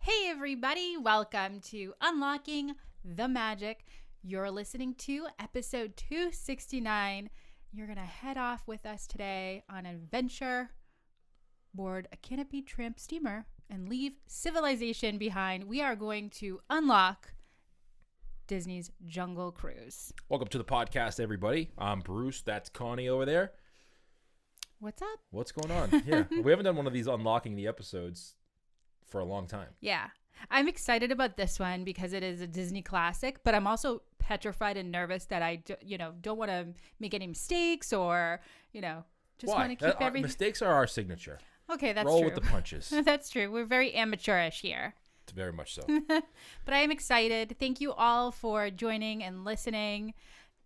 Hey everybody, welcome to Unlocking the Magic. You're listening to episode 269. You're going to head off with us today on an adventure board a canopy tramp steamer and leave civilization behind. We are going to unlock Disney's Jungle Cruise. Welcome to the podcast, everybody. I'm Bruce. That's Connie over there. What's up? What's going on? Yeah, we haven't done one of these unlocking the episodes for a long time. Yeah. I'm excited about this one because it is a Disney classic, but I'm also petrified and nervous that I don't want to make any mistakes or, just want to keep everything. Mistakes are our signature. Okay, that's Roll true. with the punches. That's true. We're very amateurish here. It's very much so. But I am excited. Thank you all for joining and listening.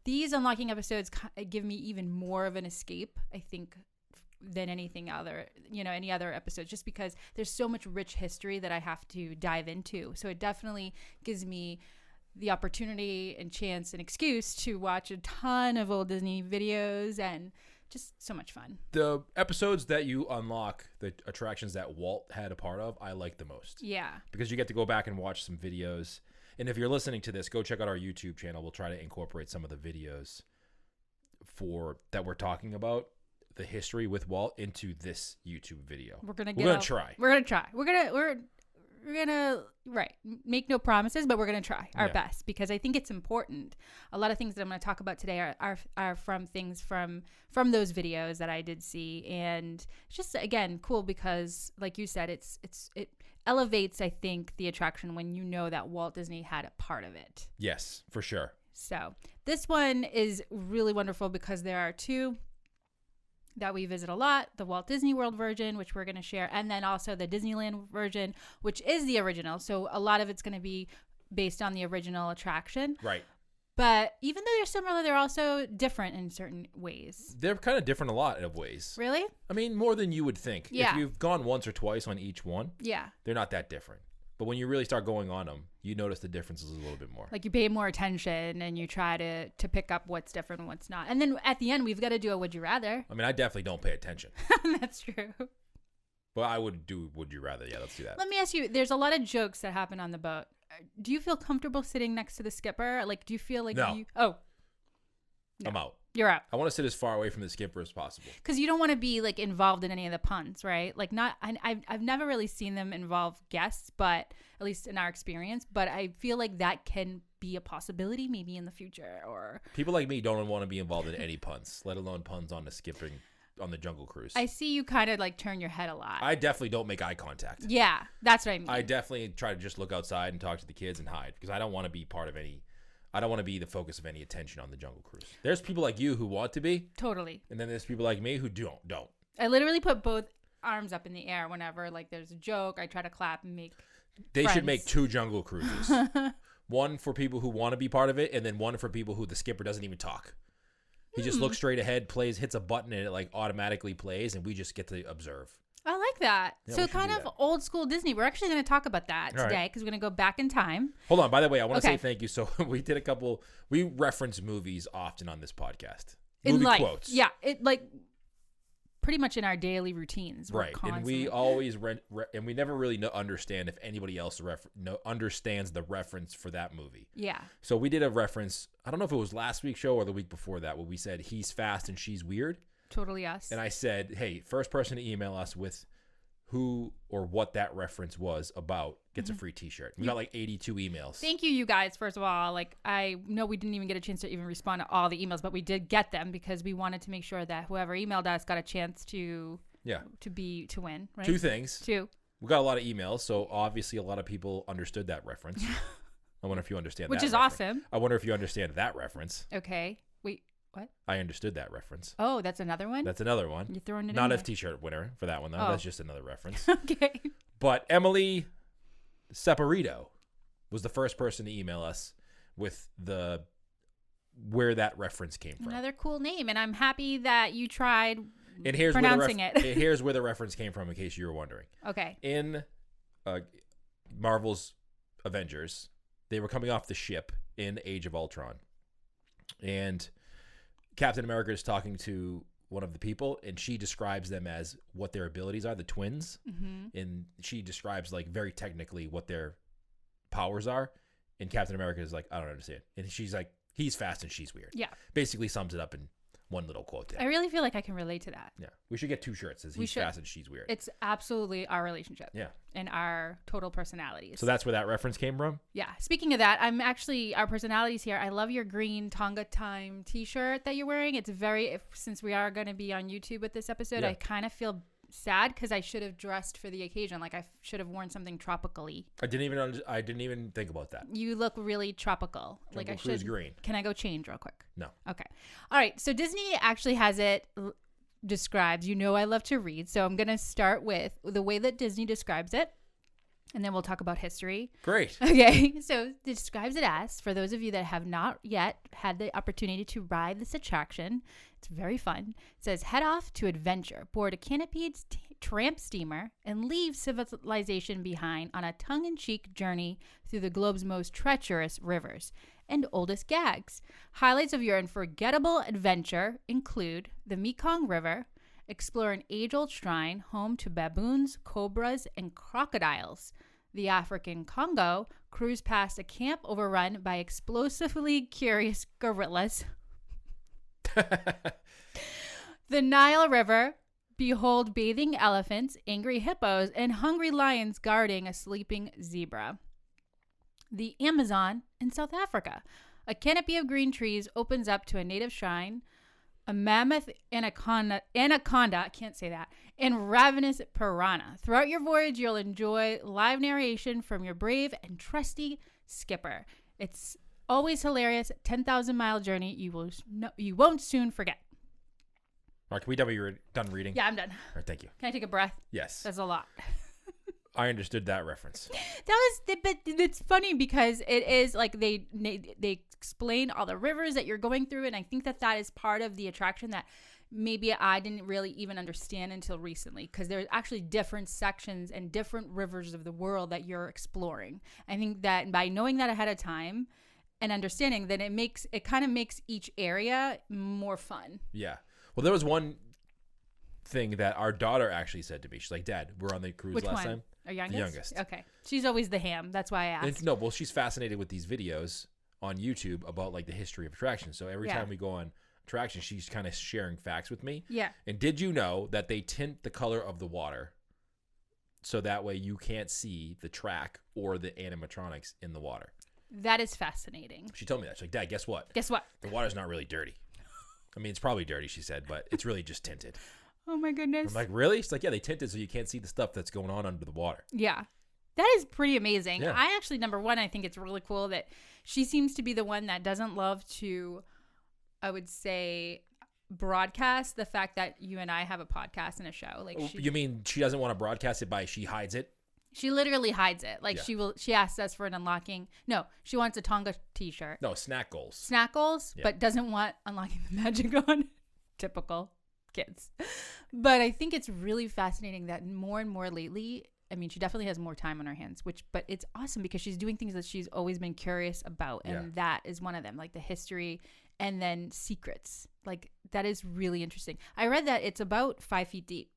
These unlocking episodes give me even more of an escape, I think, than anything other, any other episodes, just because there's so much rich history that I have to dive into. So it definitely gives me the opportunity and chance and excuse to watch a ton of old Disney videos and just so much fun. The episodes that you unlock, the attractions that Walt had a part of, I like the most. Yeah. Because you get to go back and watch some videos. And if you're listening to this, go check out our YouTube channel. We'll try to incorporate some of the videos that we're talking about, the history with Walt, into this YouTube video. We're gonna try. Make no promises, but we're gonna try our best because I think it's important. A lot of things that I'm gonna talk about today are from things from those videos that I did see, and it's just again cool because, like you said, it elevates, I think, the attraction when you know that Walt Disney had a part of it. Yes, for sure. So this one is really wonderful because there are two that we visit a lot, the Walt Disney World version, which we're going to share, and then also the Disneyland version, which is the original. So a lot of it's going to be based on the original attraction. Right. But even though they're similar, they're also different in certain ways. They're kind of different a lot of ways. Really? I mean, more than you would think. Yeah. If you've gone once or twice on each one, they're not that different. But when you really start going on them, you notice the differences a little bit more. Like you pay more attention and you try to pick up what's different and what's not. And then at the end, we've got to do a Would You Rather. I mean, I definitely don't pay attention. That's true. But I would do Would You Rather. Yeah, let's do that. Let me ask you, there's a lot of jokes that happen on the boat. Do you feel comfortable sitting next to the skipper? Like, do you feel like No. No. I'm out. You're out. I want to sit as far away from the skipper as possible. Because you don't want to be like involved in any of the puns, right? Like I've never really seen them involve guests, but at least in our experience. But I feel like that can be a possibility maybe in the future. Or people like me don't want to be involved in any puns, let alone puns on the skipping on the Jungle Cruise. I see you kind of like turn your head a lot. I definitely don't make eye contact. Yeah, that's what I mean. I definitely try to just look outside and talk to the kids and hide because I don't want to be part of any. I don't want to be the focus of any attention on the Jungle Cruise. There's people like you who want to be. Totally. And then there's people like me who don't. I literally put both arms up in the air whenever like there's a joke. I try to clap and make They friends. should make 2 Jungle Cruises. One for people who want to be part of it, and then one for people who the skipper doesn't even talk. He just looks straight ahead, hits a button, and it like automatically plays, and we just get to observe. I like that. Yeah, so kind of old school Disney. We're actually going to talk about that today because we're going to go back in time. Hold on. By the way, I want to say thank you. So we reference movies often on this podcast. Movie quotes. Yeah. It like pretty much in our daily routines. Right. And we always, and we never really understand if anybody else understands the reference for that movie. Yeah. So we did a reference. I don't know if it was last week's show or the week before that, where we said he's fast and she's weird. Totally us. And I said, hey, first person to email us with who or what that reference was about gets a free t-shirt. We got like 82 emails. Thank you guys, first of all. Like, I know we didn't even get a chance to even respond to all the emails, but we did get them because we wanted to make sure that whoever emailed us got a chance to win, right? 2 things. 2. We got a lot of emails, so obviously a lot of people understood that reference. I wonder if you understand that. Which is reference. awesome. I wonder if you understand that reference. Okay. Wait, what? I understood that reference. Oh, that's another one? That's another one. You're throwing it Not in a t-shirt winner for that one, though. Oh. That's just another reference. Okay. But Emily Saporito was the first person to email us with where that reference came from. Another cool name, and I'm happy that you tried and here's pronouncing where it. Here's where the reference came from, in case you were wondering. Okay. In Marvel's Avengers, they were coming off the ship in Age of Ultron, and Captain America is talking to one of the people, and she describes them as what their abilities are, the twins. Mm-hmm. And she describes like very technically what their powers are. And Captain America is like, I don't understand. And she's like, he's fast and she's weird. Yeah. Basically sums it up in one little quote there. I really feel like I can relate to that. Yeah. We should get 2 shirts. Says he's fast and she's weird. It's absolutely our relationship. Yeah. And our total personalities. So that's where that reference came from? Yeah. Speaking of that, I'm actually, our personalities here. I love your green Tonga time t-shirt that you're wearing. It's since we are going to be on YouTube with this episode, I kind of feel sad because I should have dressed for the occasion. Like I should have worn something tropically. I didn't even think about that. You look really tropical. Jingle like I Cruise should. Green. Can I go change real quick? No. Okay. All right. So Disney actually has it described. I love to read. So I'm going to start with the way that Disney describes it. And then we'll talk about history. Great. Okay. So it describes it as, for those of you that have not yet had the opportunity to ride this attraction, it's very fun. It says, head off to adventure, board a canopied tramp steamer, and leave civilization behind on a tongue-in-cheek journey through the globe's most treacherous rivers and oldest gags. Highlights of your unforgettable adventure include the Mekong River, explore an age-old shrine home to baboons, cobras, and crocodiles. The African Congo, cruise past a camp overrun by explosively curious gorillas. The Nile River, behold bathing elephants, angry hippos, and hungry lions guarding a sleeping zebra. The Amazon in South Africa. A canopy of green trees opens up to a native shrine, a mammoth anaconda, I can't say that, and ravenous piranha. Throughout your voyage, you'll enjoy live narration from your brave and trusty skipper. It's always hilarious. 10,000-mile journey you won't soon forget. Mark, can we tell me you're done reading? Yeah, I'm done. All right, thank you. Can I take a breath? Yes. That's a lot. I understood that reference. But it's funny because it is like they explain all the rivers that you're going through, and I think that is part of the attraction that maybe I didn't really even understand until recently, because there's actually different sections and different rivers of the world that you're exploring. I think that by knowing that ahead of time and understanding that, it kind of makes each area more fun. Yeah. Well, there was one thing that our daughter actually said to me. She's like, Dad, we're on the cruise Which last one? time. Our youngest? The youngest. Okay. She's always the ham. That's why I asked. No, well, she's fascinated with these videos on YouTube about like the history of attractions. So every time we go on attractions, she's kind of sharing facts with me. Yeah. And did you know that they tint the color of the water so that way you can't see the track or the animatronics in the water? That is fascinating. She told me that. She's like, Dad, guess what? Guess what? The water's not really dirty. I mean, it's probably dirty, she said, but it's really just tinted. Oh my goodness. I'm like, really? She's like, yeah, they tinted so you can't see the stuff that's going on under the water. Yeah. That is pretty amazing. Yeah. I actually, number one, I think it's really cool that she seems to be the one that doesn't love to, I would say, broadcast the fact that you and I have a podcast and a show. Like, You mean she doesn't want to broadcast it by she hides it? She literally hides it. Like, she asks us for an unlocking. No, she wants a Tonga t-shirt. No, snack goals. Snack goals, but doesn't want unlocking the magic on. Typical kids. But I think it's really fascinating that more and more lately, I mean, she definitely has more time on her hands, but it's awesome because she's doing things that she's always been curious about. And that is one of them, like the history and then secrets. Like, that is really interesting. I read that it's about 5 feet deep,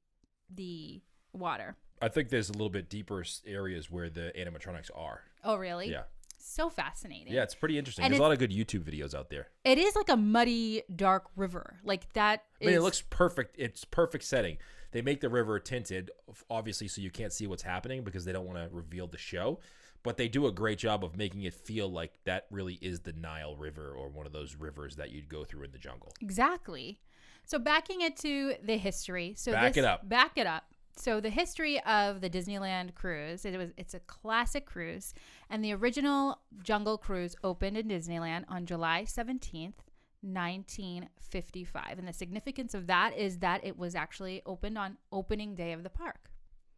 the water. I think there's a little bit deeper areas where the animatronics are. Oh, really? Yeah. So fascinating. Yeah, it's pretty interesting. And There's a lot of good YouTube videos out there. It is like a muddy, dark river. Like that. I mean, it looks perfect. It's perfect setting. They make the river tinted, obviously, so you can't see what's happening because they don't want to reveal the show. But they do a great job of making it feel like that really is the Nile River or one of those rivers that you'd go through in the jungle. Exactly. So backing it to the history. So Back it up. Back it up. So the history of the Disneyland Cruise, it's a classic cruise, and the original Jungle Cruise opened in Disneyland on July 17th, 1955. And the significance of that is that it was actually opened on opening day of the park.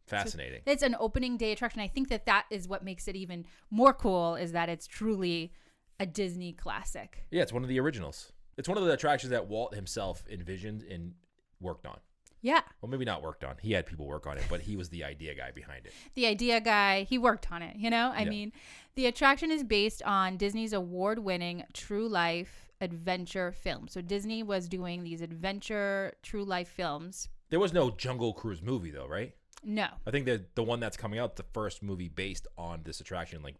Fascinating. So it's an opening day attraction. I think that is what makes it even more cool, is that it's truly a Disney classic. Yeah, it's one of the originals. It's one of the attractions that Walt himself envisioned and worked on. Yeah. Well, maybe not worked on. He had people work on it, but he was the idea guy behind it. The idea guy, he worked on it, I mean, the attraction is based on Disney's award-winning true life adventure films. So Disney was doing these adventure true life films. There was no Jungle Cruise movie though, right? No. I think that the one that's coming out, the first movie based on this attraction, like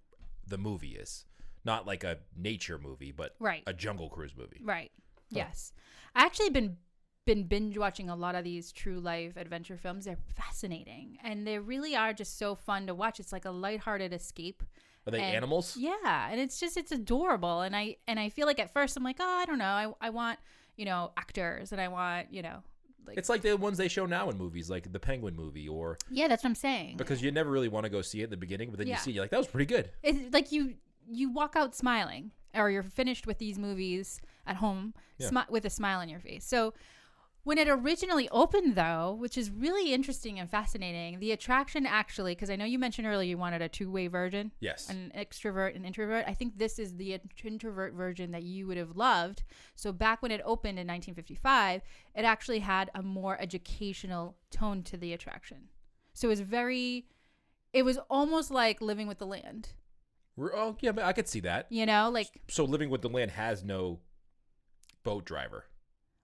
the movie is not like a nature movie, but a Jungle Cruise movie. Right. Yes. I actually been binge watching a lot of these true life adventure films. They're fascinating, and they really are just so fun to watch. It's like a lighthearted escape. Are they animals? Yeah, and it's adorable. And I feel like at first I'm like, oh, I don't know, I want actors, and I want like, it's like the ones they show now in movies, like the Penguin movie, or that's what I'm saying. Because you never really want to go see it in the beginning, but then you see it, you're like, that was pretty good. It's like you walk out smiling, or you're finished with these movies at home with a smile on your face. So when it originally opened, though, which is really interesting and fascinating, the attraction actually, because I know you mentioned earlier you wanted a two-way version. Yes. An extrovert and introvert. I think this is the introvert version that you would have loved. So back when it opened in 1955, it actually had a more educational tone to the attraction. So it was almost like Living with the Land. Oh, yeah, but I could see that. So Living with the Land has no boat driver.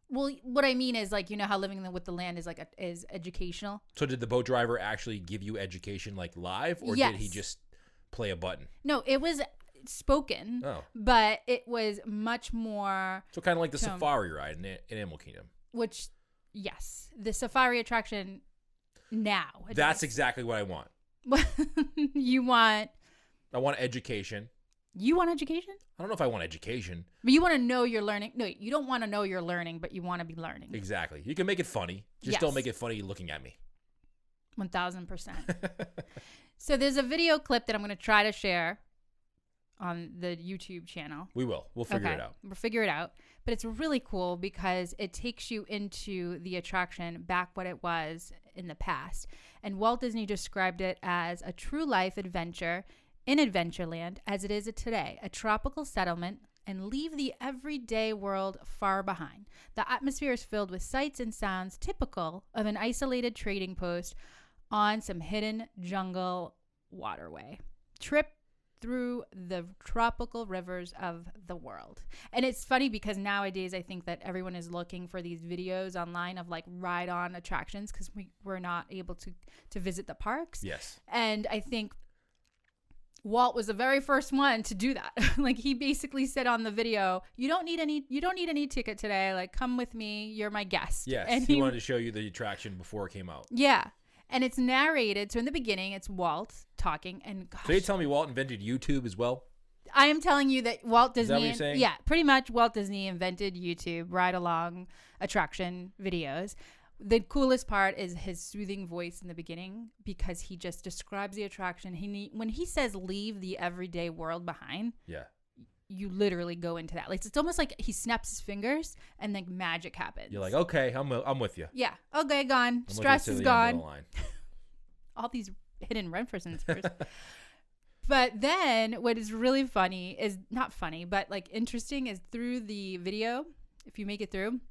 Well, what I mean is, like, how Living with the Land is is educational. So did the boat driver actually give you education like live, or did he just play a button? No, it was spoken. Oh. But it was much more. So kind of like the safari ride in Animal Kingdom. Which, yes, the safari attraction now. That's exactly what I want. You want? I want education. You want education? I don't know if I want education. But you want to know you're learning. No, you don't want to know you're learning, but you want to be learning. Exactly. You can make it funny. Just don't make it funny looking at me. 1,000%. So there's a video clip that I'm going to try to share on the YouTube channel. We will. We'll figure it out. We'll figure it out. But it's really cool because it takes you into the attraction back what it was in the past. And Walt Disney described it as a true life adventure in Adventureland as it is today, a tropical settlement, and leave the everyday world far behind. The atmosphere is filled with sights and sounds typical of an isolated trading post on some hidden jungle waterway. Trip through the tropical rivers of the world. And it's funny because nowadays I think that everyone is looking for these videos online of like ride-on attractions because we're not able to visit the parks. Yes. And I think Walt was the very first one to do that. Like he basically said on the video, you don't need any ticket today. Like come with me. You're my guest. Yes. And he wanted to show you the attraction before it came out. Yeah. And it's narrated. So in the beginning, it's Walt talking. And gosh. So you tell me Walt invented YouTube as well? I am telling you that Walt Disney. Is that what you're saying? Yeah, pretty much Walt Disney invented YouTube ride along attraction videos. The coolest part is his soothing voice in the beginning because he just describes the attraction. When he says leave the everyday world behind, you literally go into that. Like it's almost like he snaps his fingers and like magic happens. You're like, okay, I'm with you. Yeah. Okay, gone. Stress is gone. All these hidden references first. But then what is really funny is not funny, but like interesting is through the video, if you make it through,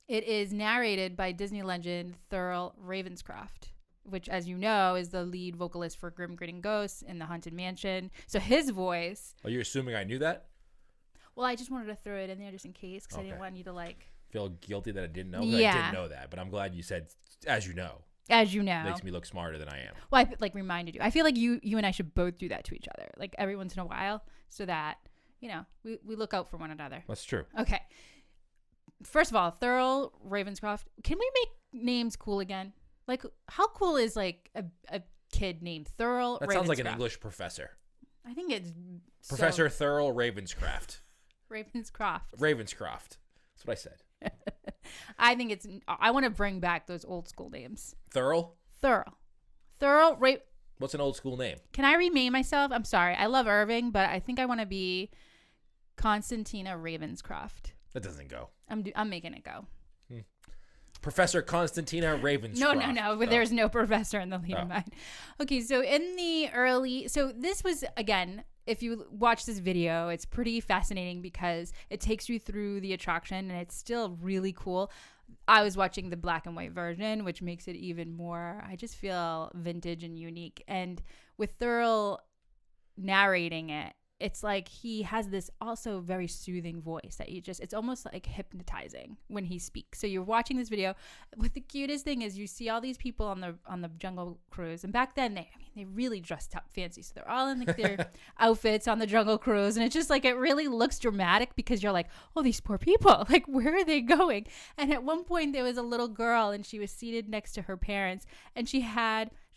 it is narrated by Disney legend Thurl Ravenscroft, which, as you know, is the lead vocalist for Grim Grinning Ghosts in the Haunted Mansion. So his voice. Are you assuming I knew that? Well, I just wanted to throw it in there just in case because I didn't want you to like feel guilty that I didn't know. Yeah. I didn't know that, but I'm glad you said, as you know. As you know. Makes me look smarter than I am. Well, I like reminded you. I feel like you and I should both do that to each other, like every once in a while, so that, we look out for one another. That's true. Okay. First of all, Thurl Ravenscroft. Can we make names cool again? Like, how cool is like a kid named Thurl Ravenscroft? That sounds like an English professor. I think it's Professor Thurl Ravenscroft. Ravenscroft. That's what I said. I think I want to bring back those old school names. Thurl. What's an old school name? Can I rename myself? I'm sorry. I love Irving, but I think I want to be Constantina Ravenscroft. That doesn't go. I'm making it go. Professor Constantina Ravenscroft. No. But there's no professor in the lead of mine. Okay, so this was, again, if you watch this video, it's pretty fascinating because it takes you through the attraction and it's still really cool. I was watching the black and white version, which makes it even more, I just feel vintage and unique. And with Thurl narrating it, it's like he has this also very soothing voice that it's almost like hypnotizing when he speaks. So you're watching this video. What the cutest thing is, you see all these people on the Jungle Cruise, and back then they really dressed up fancy. So they're all in like their outfits on the Jungle Cruise, and it's just like it really looks dramatic because you're like, oh, these poor people, like where are they going? And at one point there was a little girl, and she was seated next to her parents, and she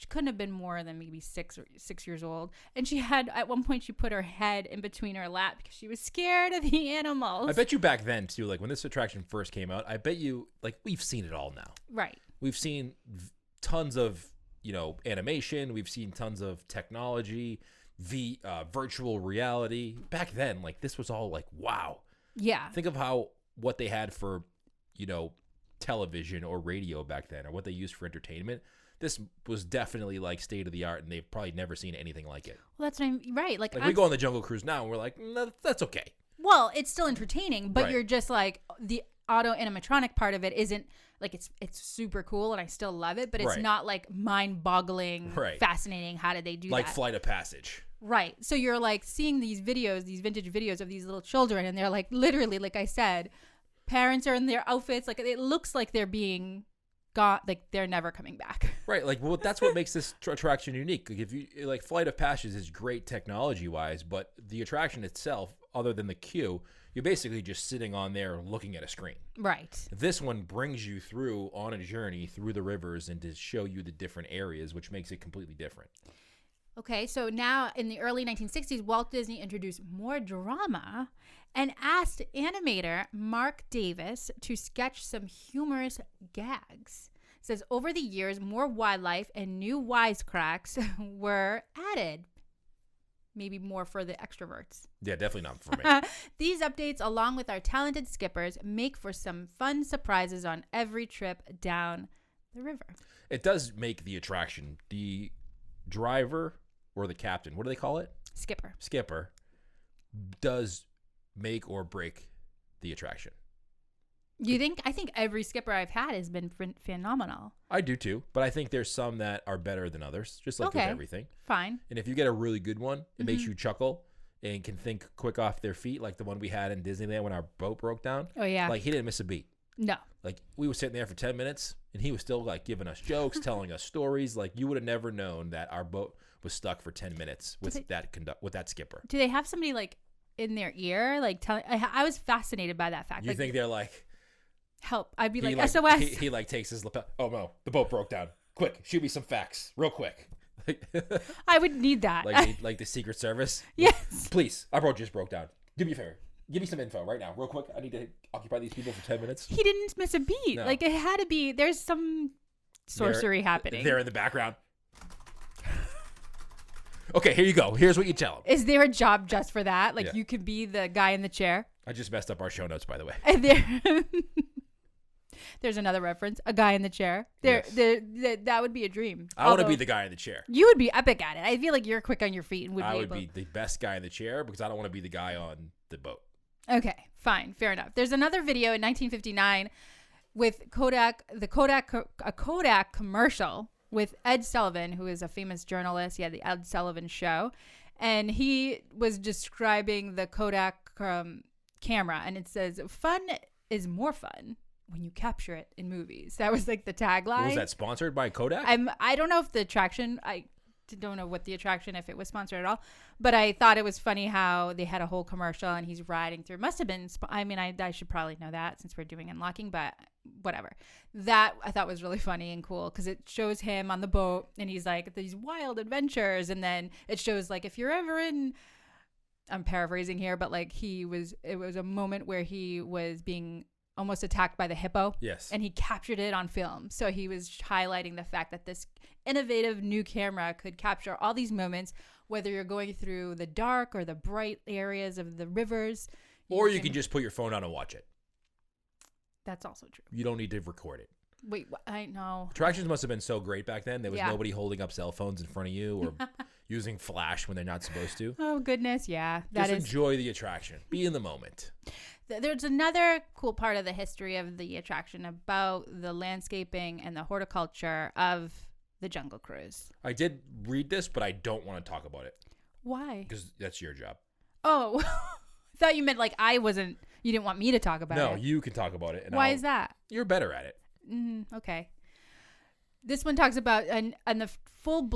couldn't have been more than maybe 6 years old. And she had, at one point, she put her head in between her lap because she was scared of the animals. I bet you back then, too, like when this attraction first came out, I bet you, like, we've seen it all now. Right. We've seen tons of, animation. We've seen tons of technology, virtual reality. Back then, like, this was all like, wow. Yeah. Think of what they had for, television or radio back then, or what they used for entertainment. This was definitely like state of the art, and they've probably never seen anything like it. Well, that's what I'm right. Like we go on the Jungle Cruise now, and we're like, no, that's okay. Well, it's still entertaining, but Right. you're just like the auto animatronic part of it isn't like it's super cool, and I still love it, but it's Right. not like mind-boggling, Right. fascinating. How did they do Like that? Flight of Passage. Right. So you're like seeing these videos, these vintage videos of these little children, and they're like literally, like I said, parents are in their outfits. Like it looks like they're being got, like they're never coming back. Right. Like, well, that's what makes this attraction unique. Like, if you like Flight of Passage is great technology wise, but the attraction itself, other than the queue, you're basically just sitting on there looking at a screen. Right. This one brings you through on a journey through the rivers and to show you the different areas, which makes it completely different. Okay, so now in the early 1960s, Walt Disney introduced more drama and asked animator Marc Davis to sketch some humorous gags. It says over the years, more wildlife and new wisecracks were added. Maybe more for the extroverts. Yeah, definitely not for me. These updates, along with our talented skippers, make for some fun surprises on every trip down the river. It does make the attraction. The driver or the captain, what do they call it? Skipper does make or break the attraction. You think? I think every skipper I've had has been phenomenal. I do too, but I think there's some that are better than others, just like with everything. Fine. And if you get a really good one, it makes you chuckle and can think quick off their feet, like the one we had in Disneyland when our boat broke down. Oh, yeah. Like, he didn't miss a beat. No. Like, we were sitting there for 10 minutes, and he was still, like, giving us jokes, telling us stories. Like, you would have never known that our boat was stuck for 10 minutes with that skipper. Do they have somebody, like, in their ear? Like, telling? I was fascinated by that fact. You like, think they're like... Help. I'd be like, SOS. He like, takes his lapel. Oh, no. The boat broke down. Quick. Shoot me some facts. Real quick. I would need that. Like the Secret Service? Yes. Please. Our boat just broke down. Do me a favor. Give me some info right now, real quick. I need to occupy these people for 10 minutes. He didn't miss a beat. No. Like, it had to be, there's some sorcery happening. They're in the background. Okay, here you go. Here's what you tell them. Is there a job just for that? Like, Yeah. you could be the guy in the chair. I just messed up our show notes, by the way. And there's another reference. A guy in the chair. That would be a dream. I want to be the guy in the chair. You would be epic at it. I feel like you're quick on your feet and would I be would able. be the best guy in the chair because I don't want to be the guy on the boat. Okay, fine, fair enough. There's another video in 1959 with a Kodak commercial with Ed Sullivan, who is a famous journalist. He had the Ed Sullivan Show, and he was describing the Kodak camera, and it says, "Fun is more fun when you capture it in movies." That was like the tagline. Was that sponsored by Kodak? I don't know if the attraction, I don't know what the attraction, if it was sponsored at all, but I thought it was funny how they had a whole commercial and he's riding through. Must have been, I should probably know that since we're doing unlocking, but whatever. That I thought was really funny and cool because it shows him on the boat and he's like these wild adventures, and then it shows like if you're ever in, I'm paraphrasing here, but like it was a moment where he was being almost attacked by the hippo. Yes. And he captured it on film. So he was highlighting the fact that this innovative new camera could capture all these moments, whether you're going through the dark or the bright areas of the rivers. Or you can just put your phone on and watch it. That's also true. You don't need to record it. Wait, I know. Attractions must have been so great back then. There was nobody holding up cell phones in front of you or using flash when they're not supposed to. Oh, goodness. Yeah. Just enjoy the attraction. Be in the moment. There's another cool part of the history of the attraction about the landscaping and the horticulture of the Jungle Cruise. I did read this, but I don't want to talk about it. Why? Because that's your job. Oh, I thought you meant like you didn't want me to talk about it. No, you can talk about it. And Why is that? You're better at it. Okay. This one talks about, and the full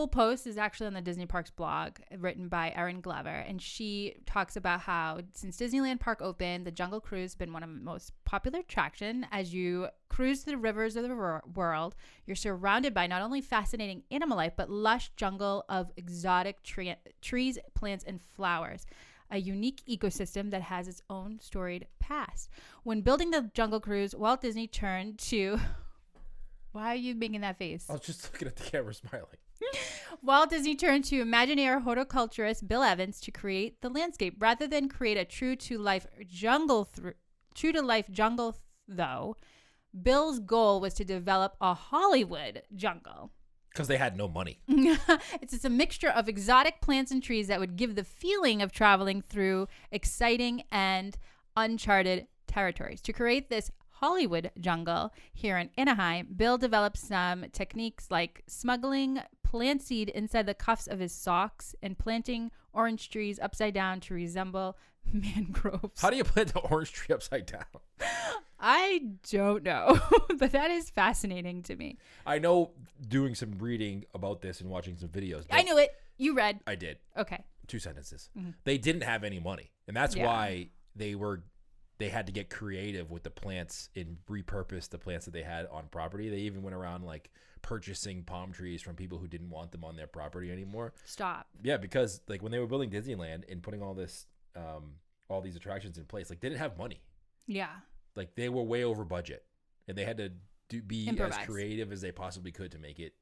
post is actually on the Disney Parks blog, written by Erin Glover, and she talks about how since Disneyland Park opened, the Jungle Cruise has been one of the most popular attractions. As you cruise through the rivers of the world, you're surrounded by not only fascinating animal life, but lush jungle of exotic trees, plants, and flowers. A unique ecosystem that has its own storied past. When building the Jungle Cruise, Walt Disney turned to... Why are you making that face? I was just looking at the camera smiling. Walt Disney turned to Imagineer horticulturist Bill Evans to create the landscape. Rather than create a true-to-life jungle, though, Bill's goal was to develop a Hollywood jungle. Because they had no money. It's just a mixture of exotic plants and trees that would give the feeling of traveling through exciting and uncharted territories. To create this Hollywood jungle here in Anaheim, Bill developed some techniques like smuggling plant seed inside the cuffs of his socks and planting orange trees upside down to resemble mangroves. How do you plant the orange tree upside down? I don't know, but that is fascinating to me. I know, doing some reading about this and watching some videos. I knew it. You read. I did. Okay. 2 sentences. Mm-hmm. They didn't have any money, and that's why they had to get creative with the plants and repurpose the plants that they had on property. They even went around like purchasing palm trees from people who didn't want them on their property anymore. Stop. Yeah, because like when they were building Disneyland and putting all this, all these attractions in place, like they didn't have money. Yeah. Like they were way over budget, and they had to be Improvise. as creative as they possibly could to make it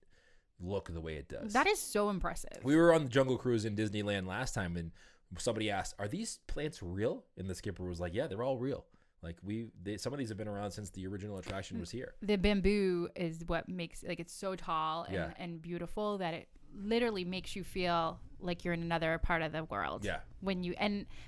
look the way it does. That is so impressive. We were on the Jungle Cruise in Disneyland last time, and somebody asked, "Are these plants real?" And the skipper was like, "Yeah, they're all real. Like some of these have been around since the original attraction was here." The bamboo is what makes it's so tall and beautiful that it literally makes you feel like you're in another part of the world. Yeah.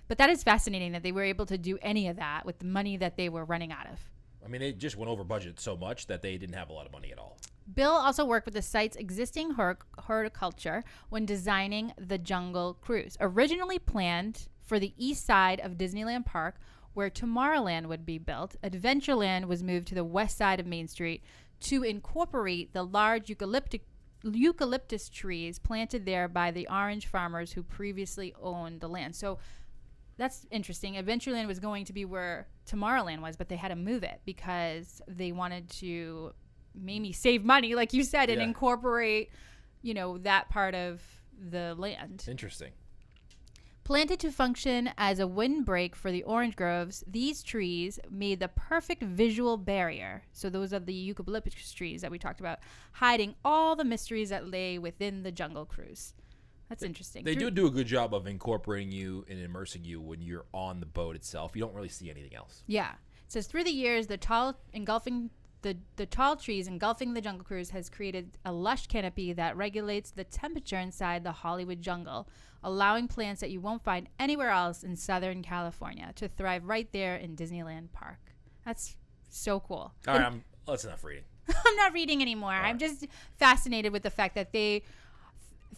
But that is fascinating that they were able to do any of that with the money that they were running out of. I mean, they just went over budget so much that they didn't have a lot of money at all. Bill also worked with the site's existing horticulture when designing the Jungle Cruise. Originally planned for the east side of Disneyland Park, where Tomorrowland would be built, Adventureland was moved to the west side of Main Street to incorporate the large eucalyptus trees planted there by the orange farmers who previously owned the land. So that's interesting. Adventureland was going to be where Tomorrowland was, but they had to move it because they wanted to maybe save money, like you said, and incorporate, that part of the land. Interesting. Planted to function as a windbreak for the orange groves, these trees made the perfect visual barrier. So those are the eucalyptus trees that we talked about, hiding all the mysteries that lay within the Jungle Cruise. That's interesting. They do a good job of incorporating you and immersing you when you're on the boat itself. You don't really see anything else. Yeah. It says, through the years, the tall trees engulfing the Jungle Cruise has created a lush canopy that regulates the temperature inside the Hollywood jungle, allowing plants that you won't find anywhere else in Southern California to thrive right there in Disneyland Park. That's so cool. All right, that's enough reading. I'm not reading anymore. Right. I'm just fascinated with the fact that they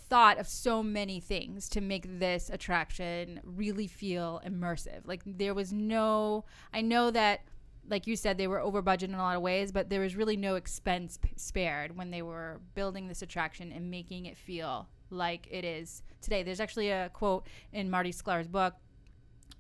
thought of so many things to make this attraction really feel immersive. Like there was I know that, like you said, they were over budget in a lot of ways, but there was really no expense spared when they were building this attraction and making it feel like it is today. There's actually a quote in Marty Sklar's book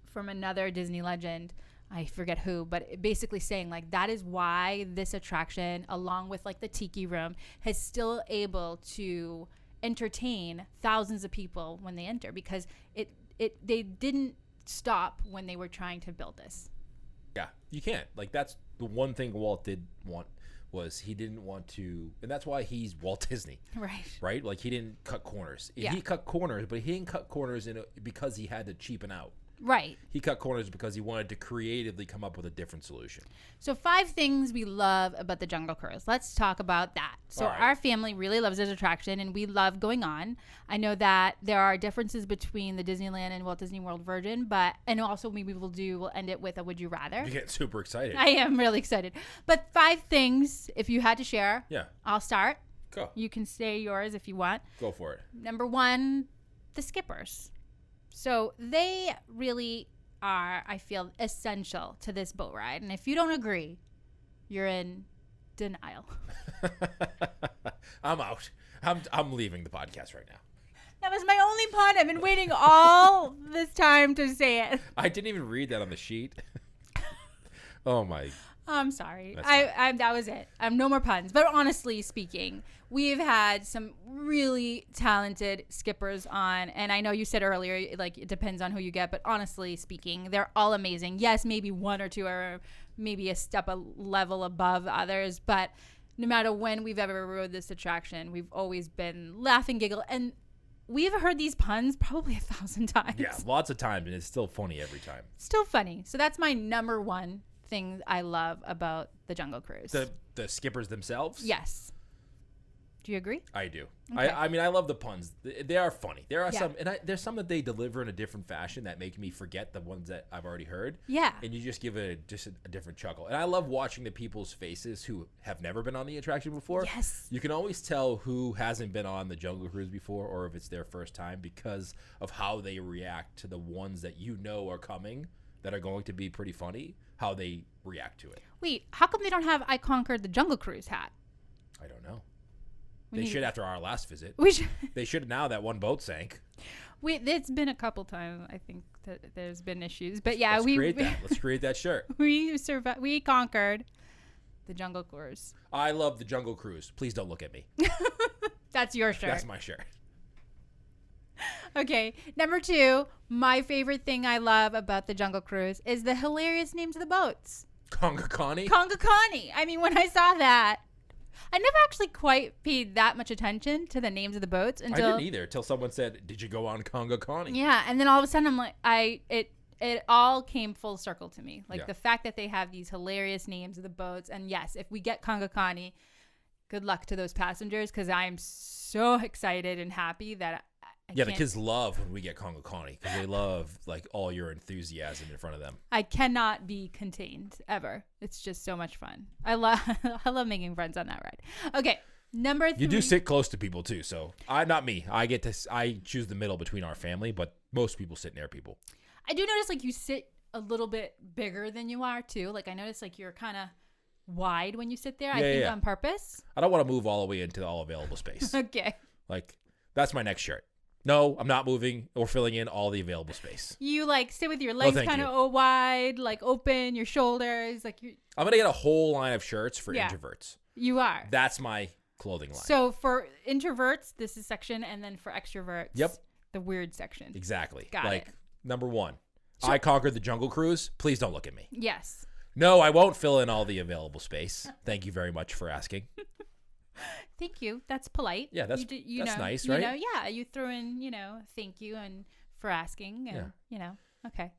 from another Disney legend, I forget who, but basically saying like that is why this attraction, along with like the Tiki Room, is still able to entertain thousands of people when they enter, because they didn't stop when they were trying to build this. Yeah, you can't. Like that's the one thing Walt did want, was he didn't want to, and that's why he's Walt Disney. Right? Like he didn't cut corners. Yeah. He cut corners, but he didn't cut corners because he had to cheapen out. Right. He cut corners because he wanted to creatively come up with a different solution. So 5 things we love about the Jungle Cruise. Let's talk about that. So our family really loves this attraction, and we love going on. I know that there are differences between the Disneyland and Walt Disney World version, and also maybe we'll end it with a Would You Rather. You get super excited. I am really excited. But 5 things, if you had to share. Yeah. I'll start. Go. You can say yours if you want. Go for it. Number 1, the skippers. So they really are, I feel, essential to this boat ride. And if you don't agree, you're in denial. I'm out. I'm leaving the podcast right now. That was my only pun. I've been waiting all this time to say it. I didn't even read that on the sheet. Oh my. I'm sorry. I that was it. No more puns. But honestly speaking, we've had some really talented skippers on, and I know you said earlier, like, it depends on who you get, but honestly speaking, they're all amazing. Yes, maybe one or two are maybe a level above others, but no matter when we've ever rode this attraction, we've always been laughing, giggle, and we've heard these puns probably 1,000 times. Yeah, lots of times, and it's still funny every time. Still funny. So that's my number one thing I love about the Jungle Cruise. The skippers themselves? Yes. Do you agree? I do. Okay. I mean, I love the puns. They are funny. There are Yeah. some, and there's some that they deliver in a different fashion that make me forget the ones that I've already heard. Yeah. And you just give it just a different chuckle. And I love watching the people's faces who have never been on the attraction before. Yes. You can always tell who hasn't been on the Jungle Cruise before, or if it's their first time, because of how they react to the ones that you know are coming, that are going to be pretty funny, how they react to it. Wait, how come they don't have I Conquered the Jungle Cruise hat? I don't know. They should after our last visit. We should. They should now that one boat sank. It's been a couple times. I think that there's been issues, but yeah, Let's create that shirt. We survived. We conquered the Jungle Cruise. I love the Jungle Cruise. Please don't look at me. That's your shirt. That's my shirt. Okay, number 2, my favorite thing I love about the Jungle Cruise is the hilarious names of the boats. Conga Connie? Conga Connie. I mean, when I saw that, I never actually quite paid that much attention to the names of the boats until I didn't either, until someone said, "Did you go on Conga Connie?" Yeah, and then all of a sudden I'm like, it all came full circle to me. Like, Yeah. the fact that they have these hilarious names of the boats, and yes, if we get Conga Connie, good luck to those passengers, because I'm so excited and happy that the kids love when we get Conga Connie, because they love like all your enthusiasm in front of them. I cannot be contained ever. It's just so much fun. I love making friends on that ride. Okay, number 3. You do sit close to people too, so not me. I choose the middle between our family, but most people sit near people. I do notice, like, you sit a little bit bigger than you are too. Like, I notice, like, you're kind of wide when you sit there. I think on purpose. I don't want to move all the way into all available space. Okay. Like, that's my next shirt. No, I'm not moving or filling in all the available space. You, like, sit with your legs kind of wide, like, open, your shoulders, like, I'm going to get a whole line of shirts for introverts. You are. That's my clothing line. So for introverts, this is section, and then for extroverts, the weird section. Exactly. Got it. Number 1, I conquered the Jungle Cruise. Please don't look at me. Yes. No, I won't fill in all the available space. Thank you very much for asking. Thank you. That's polite. Yeah, that's nice, right? You threw in, thank you and for asking, and okay.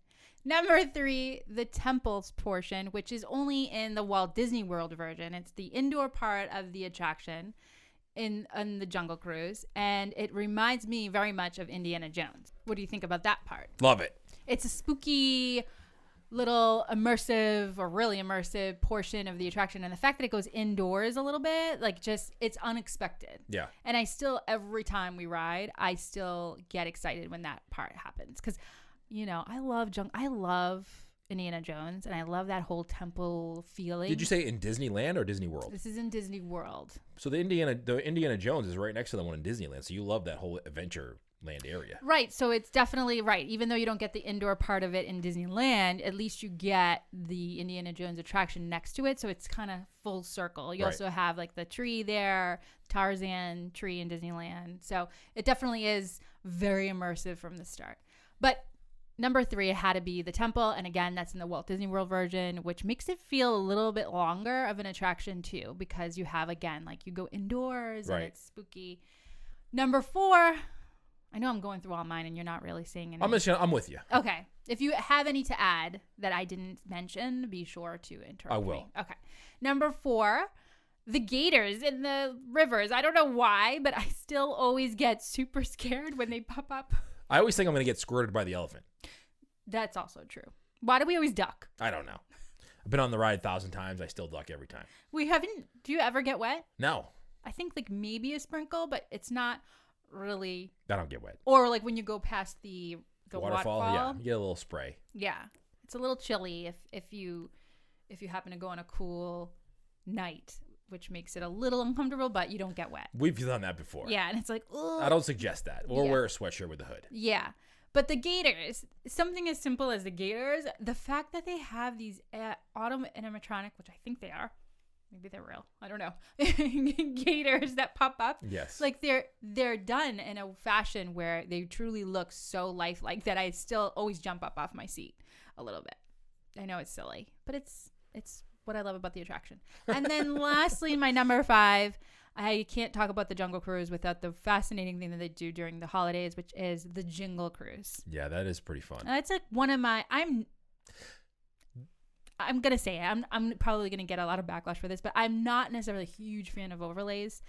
Number 3, the temples portion, which is only in the Walt Disney World version. It's the indoor part of the attraction in the Jungle Cruise, and it reminds me very much of Indiana Jones. What do you think about that part? Love it. It's a spooky, little immersive or really immersive portion of the attraction, and the fact that it goes indoors a little bit, like, just, it's unexpected. Yeah. And I still, every time we ride, I still get excited when that part happens, because I love Indiana Jones, and I love that whole temple feeling. Did you say in Disneyland or Disney World? This is in Disney World. So the Indiana Jones is right next to the one in Disneyland, so you love that whole adventure land area. Right. So it's definitely right. Even though you don't get the indoor part of it in Disneyland, at least you get the Indiana Jones attraction next to it. So it's kind of full circle. You also have, like, the tree there, Tarzan tree in Disneyland. So it definitely is very immersive from the start. But number 3, it had to be the temple. And again, that's in the Walt Disney World version, which makes it feel a little bit longer of an attraction too, because you have, again, like, you go indoors and it's spooky. Number 4, I know I'm going through all mine and you're not really saying anything. I'm with you. Okay. If you have any to add that I didn't mention, be sure to interrupt I will. me. Okay. Number 4, the gators in the rivers. I don't know why, but I still always get super scared when they pop up. I always think I'm going to get squirted by the elephant. That's also true. Why do we always duck? I don't know. I've been on the ride 1,000 times. I still duck every time. Do you ever get wet? No. I think, like, maybe a sprinkle, but it's not really. I don't get wet. Or, like, when you go past the the waterfall. waterfall. Yeah, you get a little spray. Yeah, it's a little chilly if you happen to go on a cool night, which makes it a little uncomfortable, but you don't get wet. We've done that before. Yeah, and it's like, ugh. I don't suggest that. Or wear a sweatshirt with a hood. Yeah. But the gaiters, something as simple as the gaiters, the fact that they have these autumn animatronic, which I think they are, maybe they're real, I don't know, gaiters that pop up. Yes. Like they're done in a fashion where they truly look so lifelike that I still always jump up off my seat a little bit. I know it's silly, but it's what I love about the attraction. And then lastly, my number 5, I can't talk about the Jungle Cruise without the fascinating thing that they do during the holidays, which is the Jingle Cruise. Yeah, that is pretty fun. That's like one of my, I'm going to say it. I'm probably going to get a lot of backlash for this, but I'm not necessarily a huge fan of overlays.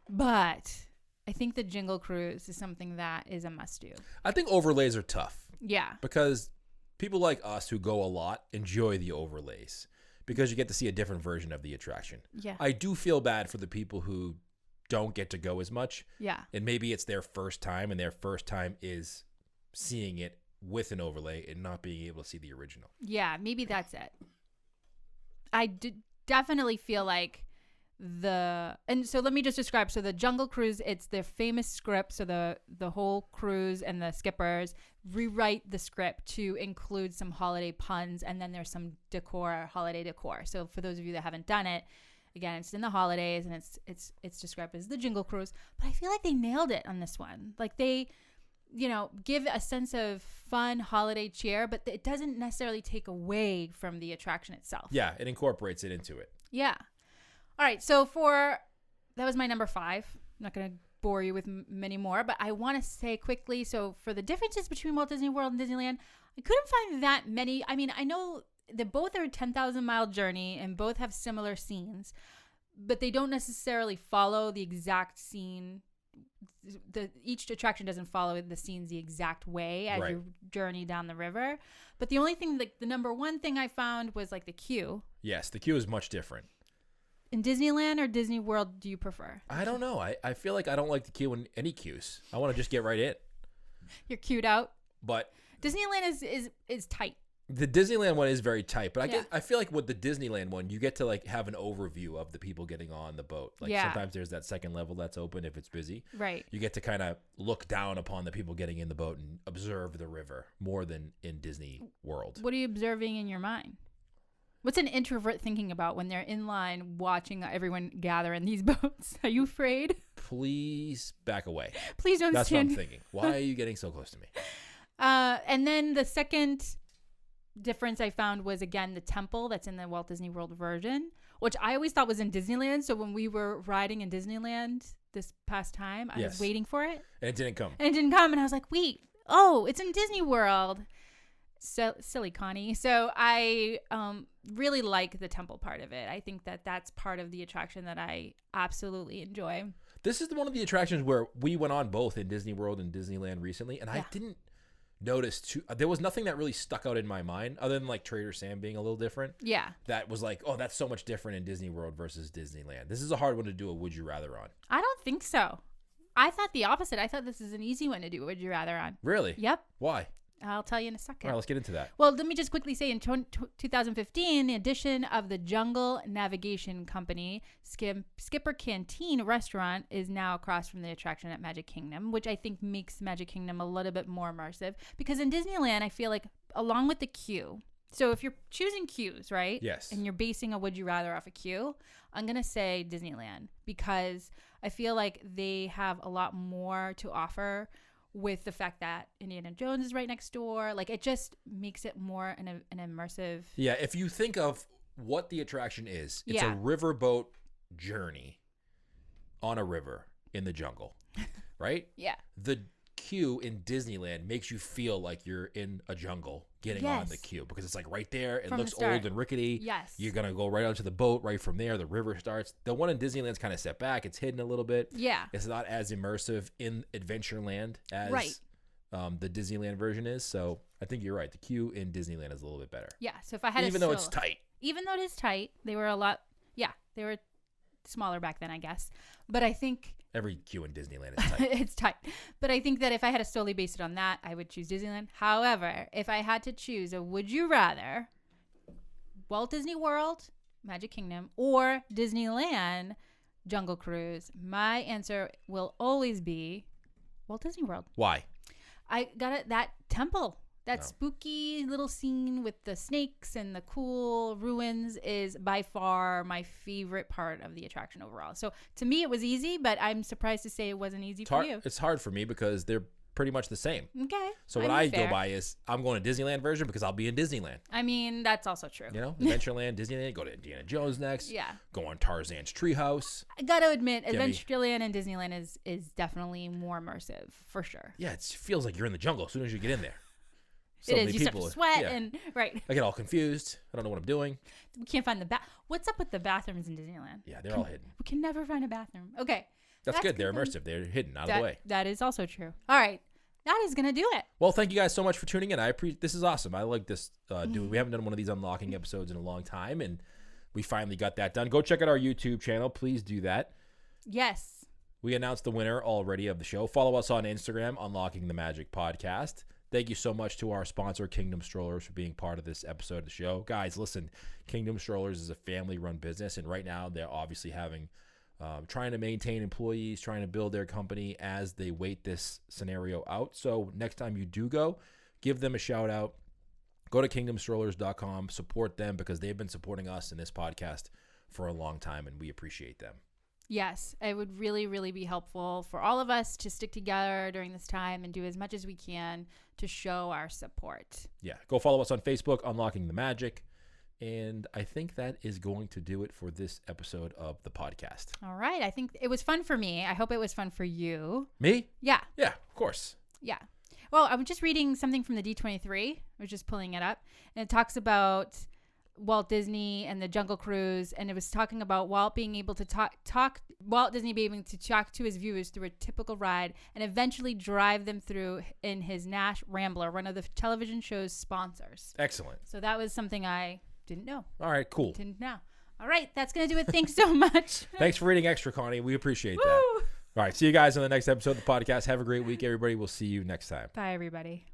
But I think the Jingle Cruise is something that is a must do. I think overlays are tough. Yeah. Because people like us who go a lot enjoy the overlays. Because you get to see a different version of the attraction. Yeah. I do feel bad for the people who don't get to go as much. Yeah. And maybe it's their first time, and their first time is seeing it with an overlay and not being able to see the original. Yeah, maybe that's it. I definitely feel like and so let me just describe. So the Jungle Cruise, it's their famous script. So the whole cruise and the skippers rewrite the script to include some holiday puns, and then there's some holiday decor. So for those of you that haven't done it, again, it's in the holidays and it's described as the Jingle Cruise. But I feel like they nailed it on this one. Like they, give a sense of fun holiday cheer, but it doesn't necessarily take away from the attraction itself. Yeah, it incorporates it into it. Yeah. All right, so that was my number 5. I'm not going to bore you with many more, but I want to say quickly, so for the differences between Walt Disney World and Disneyland, I couldn't find that many. I mean, I know that both are a 10,000-mile journey and both have similar scenes, but they don't necessarily follow the exact scene. Each attraction doesn't follow the scenes the exact way as you journey down the river. But the only thing, like the number one thing I found was like the queue. Yes, the queue is much different. In Disneyland or Disney World, do you prefer? I don't know. I feel like I don't like the queue in any queues. I want to just get right in. You're queued out. But Disneyland is tight. The Disneyland one is very tight, but I feel like with the Disneyland one, you get to like have an overview of the people getting on the boat. Like sometimes there's that second level that's open if it's busy. Right. You get to kind of look down upon the people getting in the boat and observe the river more than in Disney World. What are you observing in your mind? What's an introvert thinking about when they're in line watching everyone gather in these boats? Are you afraid? Please back away. Please don't That's stand. what I'm thinking. Why are you getting so close to me? And then the second difference I found was, again, the temple that's in the Walt Disney World version, which I always thought was in Disneyland. So when we were riding in Disneyland this past time, I was waiting for it. And it didn't come. And I was like, wait, it's in Disney World. So silly Connie. So I really like the temple part of it. I think that that's part of the attraction that I absolutely enjoy. This is one of the attractions where we went on both in Disney World and Disneyland recently, and I didn't notice there was nothing that really stuck out in my mind other than like Trader Sam being a little different. Yeah. That was like, oh, that's so much different in Disney World versus Disneyland. This is a hard one to do a would you rather on. I don't think so. I thought the opposite. I thought this is an easy one to do a would you rather on. Really? Yep. Why? I'll tell you in a second. All right, let's get into that. Well, let me just quickly say in 2015, the addition of the Jungle Navigation Company Skipper Canteen restaurant is now across from the attraction at Magic Kingdom, which I think makes Magic Kingdom a little bit more immersive. Because in Disneyland, I feel like along with the queue, so if you're choosing queues, right? Yes. And you're basing a would you rather off a queue, I'm going to say Disneyland because I feel like they have a lot more to offer with the fact that Indiana Jones is right next door. Like, it just makes it more an immersive. Yeah, if you think of what the attraction is, it's a riverboat journey on a river in the jungle, right? Yeah. The queue in Disneyland makes you feel like you're in a jungle getting on the queue because it's like right there. It looks old and rickety. Yes. You're going to go right onto the boat right from there. The river starts. The one in Disneyland's kind of set back. It's hidden a little bit. Yeah. It's not as immersive in Adventureland as the Disneyland version is. So I think you're right. The queue in Disneyland is a little bit better. Yeah. So if I had even though it's tight. Even though it is tight, they were a lot. Yeah. They were smaller back then, I guess. But I think Every queue in Disneyland is tight. It's tight. But I think that if I had to solely base it on that, I would choose Disneyland. However, if I had to choose a would you rather, Walt Disney World, Magic Kingdom, or Disneyland, Jungle Cruise, my answer will always be Walt Disney World. Why? I got it. That temple, that spooky little scene with the snakes and the cool ruins is by far my favorite part of the attraction overall. So to me, it was easy, but I'm surprised to say it wasn't easy for you. It's hard for me because they're pretty much the same. Okay. So what I go by is I'm going to Disneyland version because I'll be in Disneyland. I mean, that's also true. You know, Adventureland, Disneyland, go to Indiana Jones next. Yeah. Go on Tarzan's Treehouse. I got to admit, Adventureland and Disneyland is definitely more immersive, for sure. Yeah, it feels like you're in the jungle as soon as you get in there. It is. You start to sweat and, right. I get all confused. I don't know what I'm doing. We can't find the What's up with the bathrooms in Disneyland? Yeah, they're all hidden. We can never find a bathroom. Okay. That's good. They're immersive. They're hidden, out of the way. That is also true. All right. That is going to do it. Well, thank you guys so much for tuning in. This is awesome. I like this. We haven't done one of these unlocking episodes in a long time, and we finally got that done. Go check out our YouTube channel. Please do that. Yes. We announced the winner already of the show. Follow us on Instagram, Unlocking the Magic Podcast. Thank you so much to our sponsor, Kingdom Strollers, for being part of this episode of the show. Guys, listen, Kingdom Strollers is a family-run business, and right now they're obviously trying to maintain employees, trying to build their company as they wait this scenario out. So next time you do go, give them a shout out. Go to kingdomstrollers.com, support them because they've been supporting us in this podcast for a long time, and we appreciate them. Yes, it would really, really be helpful for all of us to stick together during this time and do as much as we can to show our support. Yeah, go follow us on Facebook, Unlocking the Magic. And I think that is going to do it for this episode of the podcast. All right. I think it was fun for me. I hope it was fun for you. Me? Yeah. Yeah, of course. Yeah. Well, I'm just reading something from the D23. I was just pulling it up. And it talks about Walt Disney and the Jungle Cruise. And it was talking about Walt being able to Walt Disney being able to talk to his viewers through a typical ride and eventually drive them through in his Nash Rambler, one of the television show's sponsors. Excellent. So that was something I didn't know. All right, cool. Didn't know. All right, that's going to do it. Thanks so much. Thanks for reading extra, Connie. We appreciate that. All right, see you guys on the next episode of the podcast. Have a great week, everybody. We'll see you next time. Bye, everybody.